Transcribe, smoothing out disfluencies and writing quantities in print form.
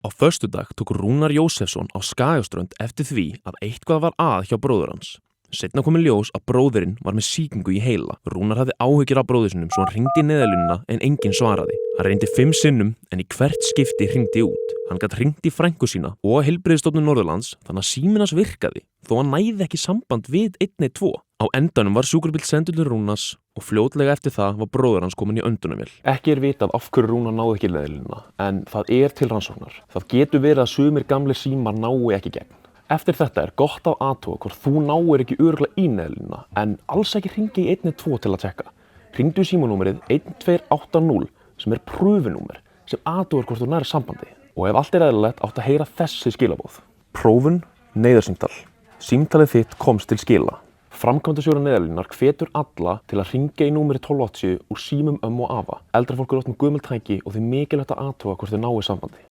Á föstudag tók Rúnar Jósefsson á Skagaströnd eftir því að eitthvað var að hjá bróður hans. Seinna kom í ljós að bróðirinn var með sýkingu í heila. Rúnar hafði áhyggjur af bróður sinum svo hann hringdi í Neyðarlínuna en enginn svaraði. Hann reyndi 5 sinnum en í hvert skipti hringdi út. Hann gat hringt í frænku sína og Heilbrigðisstofnun Norðurlands þannig að síminn hans virkaði þó hann næði ekki samband við 112. Á endanum var sjúkrabíll sendur til Rúnars og fljótlega eftir það var bróður hans kominn í öndunarvél. Ekki vitað af hverju Rúnar náði ekki Neyðarlínuna en það til rannsóknar. Það getur verið að sumir gamlir símar nái ekki gegn. Eftir þetta gott að athuga hvort þú náir ekki örugglega í Neyðarlínuna en alls ekki hringi í 112 til að tjekka. Hringdu í símanúmerið 1280 sem pröfunúmer sem athugar hvort þú nær sambandi. Og ef allt eðlilegt átt að heyra þessi skilaboð. Prófun, neyðarsímtal. Símtalið þitt komst til skila. Framkvæmdastjóri Neyðarlínunar hvetur alla til að hringja í númerið 1280 úr símum og afa. Eldra fólk oft með gömul tæki og því mikilvægt að athuga hvort þau nái sambandi.